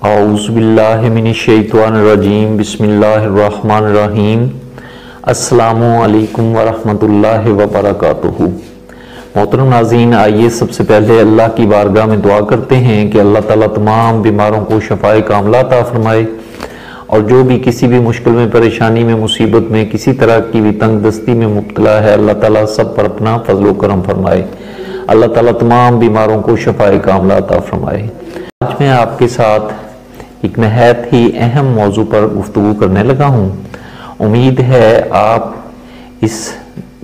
اعوذ باللہ من الشیطان الرجیم بسم اللہ الرحمن الرحیم السلام علیکم ورحمۃ اللہ وبرکاتہ۔ محترم ناظرین، آئیے سب سے پہلے اللہ کی بارگاہ میں دعا کرتے ہیں کہ اللہ تعالیٰ تمام بیماروں کو شفائے کاملہ عطا فرمائے، اور جو بھی کسی بھی مشکل میں، پریشانی میں، مصیبت میں، کسی طرح کی بھی تنگ دستی میں مبتلا ہے، اللہ تعالیٰ سب پر اپنا فضل و کرم فرمائے۔ اللہ تعالیٰ تمام بیماروں کو شفائے کاملہ عطا فرمائے۔ آج میں آپ کے ساتھ ایک نہایت ہی اہم موضوع پر گفتگو کرنے لگا ہوں۔ امید ہے آپ اس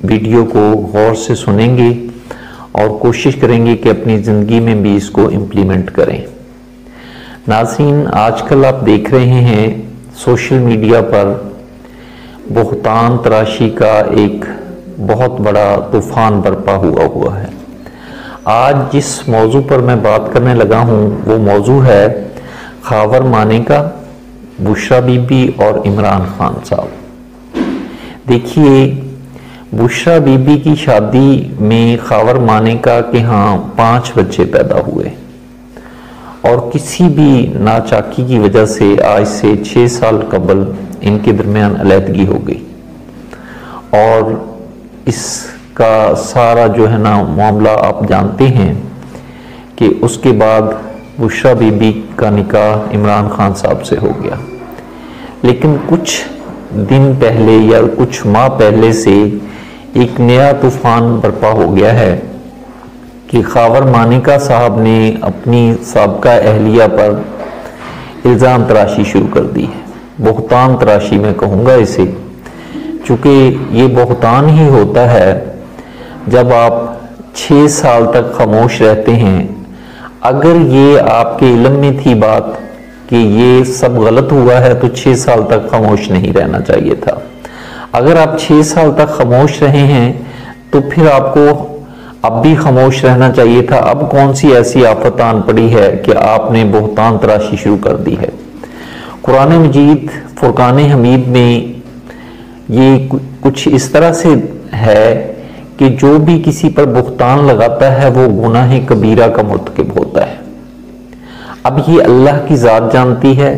ویڈیو کو غور سے سنیں گے اور کوشش کریں گے کہ اپنی زندگی میں بھی اس کو امپلیمنٹ کریں۔ ناظرین، آج کل آپ دیکھ رہے ہیں سوشل میڈیا پر بہتان تراشی کا ایک بہت بڑا طوفان برپا ہوا ہے۔ آج جس موضوع پر میں بات کرنے لگا ہوں وہ موضوع ہے خاور مانی کا، بشرا بی بی اور عمران خان صاحب۔ دیکھیے، بشرا بی بی کی شادی میں خاور مانی کا کہ ہاں 5 بچے پیدا ہوئے، اور کسی بھی ناچاکی کی وجہ سے آج سے 6 سال قبل ان کے درمیان علیحدگی ہو گئی، اور اس کا سارا جو ہے نا معاملہ آپ جانتے ہیں کہ اس کے بعد بشرا بی بی کا نکاح عمران خان صاحب سے ہو گیا۔ لیکن کچھ دن پہلے یا کچھ ماہ پہلے سے ایک نیا طوفان برپا ہو گیا ہے کہ خاور مانیکا صاحب نے اپنی سابقہ اہلیہ پر الزام تراشی شروع کر دی ہے۔ بہتان تراشی میں کہوں گا اسے، چونکہ یہ بہتان ہی ہوتا ہے جب آپ 6 سال تک خاموش رہتے ہیں۔ اگر یہ آپ کے علم میں تھی بات کہ یہ سب غلط ہوا ہے تو 6 سال تک خاموش نہیں رہنا چاہیے تھا۔ اگر آپ 6 سال تک خاموش رہے ہیں تو پھر آپ کو اب بھی خاموش رہنا چاہیے تھا۔ اب کون سی ایسی آفت آن پڑی ہے کہ آپ نے بہتان تراشی شروع کر دی ہے؟ قرآن مجید فرقان حمید میں یہ کچھ اس طرح سے ہے کہ جو بھی کسی پر بہتان لگاتا ہے وہ گناہ کبیرہ کا مرتکب ہوتا ہے۔ اب یہ اللہ کی ذات جانتی ہے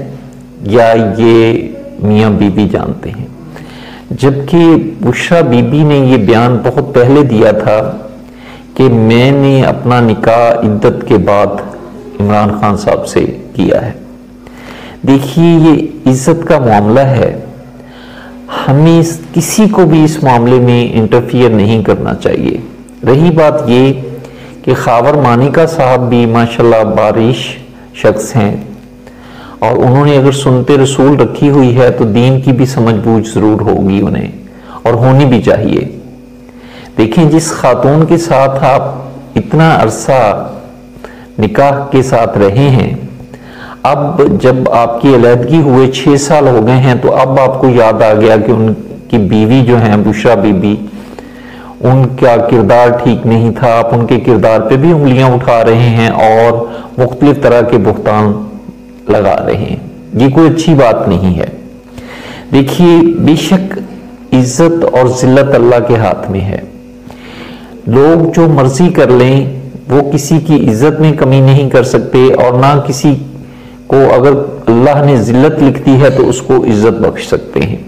یا یہ میاں بی بی جانتے ہیں؟ جبکہ بشرا بی بی نے یہ بیان بہت پہلے دیا تھا کہ میں نے اپنا نکاح عدت کے بعد عمران خان صاحب سے کیا ہے۔ دیکھیے، یہ عزت کا معاملہ ہے، ہمیں کسی کو بھی اس معاملے میں انٹرفیئر نہیں کرنا چاہیے۔ رہی بات یہ کہ خاور مانیکا صاحب بھی ماشاءاللہ بارش شخص ہیں، اور انہوں نے اگر سنتے رسول رکھی ہوئی ہے تو دین کی بھی سمجھ بوجھ ضرور ہوگی انہیں، اور ہونی بھی چاہیے۔ دیکھیں، جس خاتون کے ساتھ آپ اتنا عرصہ نکاح کے ساتھ رہے ہیں، اب جب آپ کی علیحدگی ہوئے 6 سال ہو گئے ہیں تو اب آپ کو یاد آ گیا کہ ان کی بیوی جو ہیں بشرا بی بی، ان کا کردار ٹھیک نہیں تھا، آپ ان کے کردار پہ بھی انگلیاں اٹھا رہے ہیں اور مختلف طرح کے بہتان لگا رہے ہیں۔ یہ کوئی اچھی بات نہیں ہے۔ دیکھیے، بے شک عزت اور ذلت اللہ کے ہاتھ میں ہے۔ لوگ جو مرضی کر لیں، وہ کسی کی عزت میں کمی نہیں کر سکتے، اور نہ کسی کو اگر اللہ نے ذلت لکھ دی ہے تو اس کو عزت بخش سکتے ہیں۔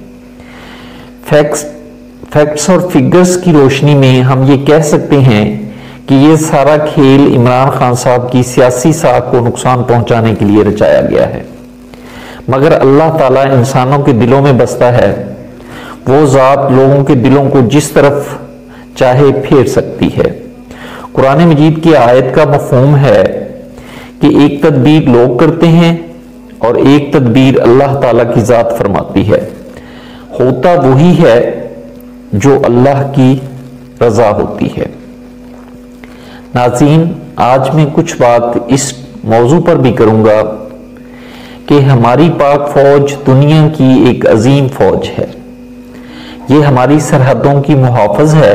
فیکٹس اور فگرز کی روشنی میں ہم یہ کہہ سکتے ہیں کہ یہ سارا کھیل عمران خان صاحب کی سیاسی ساکھ کو نقصان پہنچانے کے لیے رچایا گیا ہے، مگر اللہ تعالیٰ انسانوں کے دلوں میں بستا ہے، وہ ذات لوگوں کے دلوں کو جس طرف چاہے پھیر سکتی ہے۔ قرآن مجید کی آیت کا مفہوم ہے کہ ایک تدبیر لوگ کرتے ہیں اور ایک تدبیر اللہ تعالیٰ کی ذات فرماتی ہے۔ ہوتا وہی ہے جو اللہ کی رضا ہوتی ہے۔ ناظرین، آج میں کچھ بات اس موضوع پر بھی کروں گا کہ ہماری پاک فوج دنیا کی ایک عظیم فوج ہے، یہ ہماری سرحدوں کی محافظ ہے،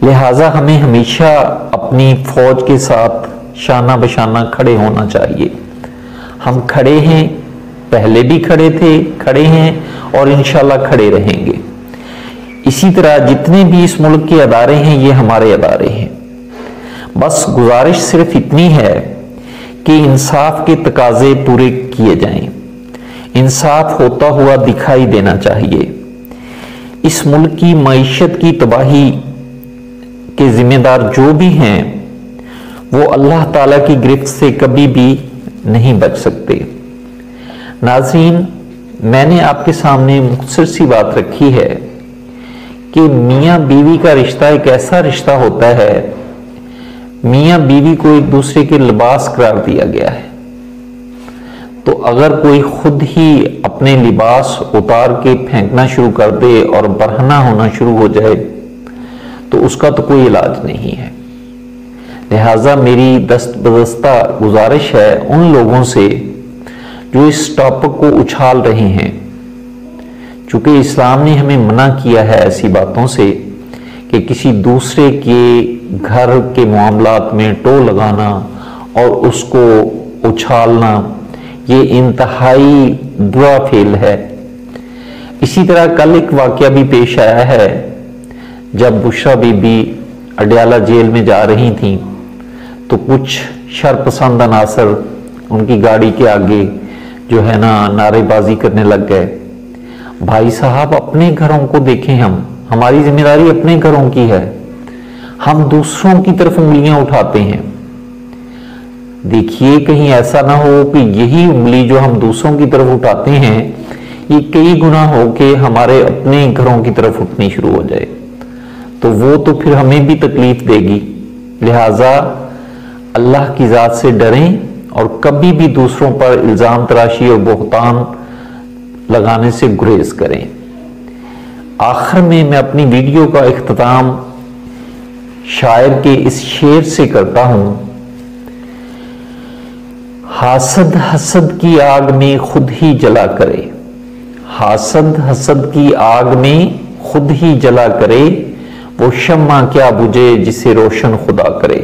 لہٰذا ہمیں ہمیشہ اپنی فوج کے ساتھ شانہ بشانہ کھڑے ہونا چاہیے۔ ہم کھڑے ہیں، پہلے بھی کھڑے تھے، کھڑے ہیں اور انشاءاللہ کھڑے رہیں گے۔ اسی طرح جتنے بھی اس ملک کے ادارے ہیں یہ ہمارے ادارے ہیں۔ بس گزارش صرف اتنی ہے کہ انصاف کے تقاضے پورے کیے جائیں، انصاف ہوتا ہوا دکھائی دینا چاہیے۔ اس ملک کی معیشت کی تباہی کے ذمہ دار جو بھی ہیں وہ اللہ تعالیٰ کی گرفت سے کبھی بھی نہیں بچ سکتے۔ ناظرین، میں نے آپ کے سامنے مختصر سی بات رکھی ہے کہ میاں بیوی کا رشتہ ایک ایسا رشتہ ہوتا ہے، میاں بیوی کو ایک دوسرے کے لباس قرار دیا گیا ہے، تو اگر کوئی خود ہی اپنے لباس اتار کے پھینکنا شروع کر دے اور برہنہ ہونا شروع ہو جائے تو اس کا تو کوئی علاج نہیں ہے۔ لہٰذا میری دست بدستہ گزارش ہے ان لوگوں سے جو اس ٹاپک کو اچھال رہے ہیں، چونکہ اسلام نے ہمیں منع کیا ہے ایسی باتوں سے کہ کسی دوسرے کے گھر کے معاملات میں ٹو لگانا اور اس کو اچھالنا، یہ انتہائی برا فعل ہے۔ اسی طرح کل ایک واقعہ بھی پیش آیا ہے، جب بشرا بی بی اڈیالہ جیل میں جا رہی تھیں تو کچھ شرپسند عناصر ان کی گاڑی کے آگے جو ہے نا نعرے بازی کرنے لگ گئے۔ بھائی صاحب، اپنے گھروں کو دیکھیں، ہماری ذمہ داری اپنے گھروں کی ہے، ہم دوسروں کی طرف انگلیاں اٹھاتے ہیں۔ دیکھیے کہیں ایسا نہ ہو کہ یہی انگلی جو ہم دوسروں کی طرف اٹھاتے ہیں یہ کئی گنا ہو کہ ہمارے اپنے گھروں کی طرف اٹھنی شروع ہو جائے، تو وہ تو پھر ہمیں بھی تکلیف دے گی۔ لہٰذا اللہ کی ذات سے ڈریں اور کبھی بھی دوسروں پر الزام تراشی اور بہتان لگانے سے گریز کریں۔ آخر میں اپنی ویڈیو کا اختتام شاعر کے اس شعر سے کرتا ہوں: حاسد حسد کی آگ میں خود ہی جلا کرے، حاسد حسد کی آگ میں خود ہی جلا کرے، وہ شمع کیا بجھے جسے روشن خدا کرے۔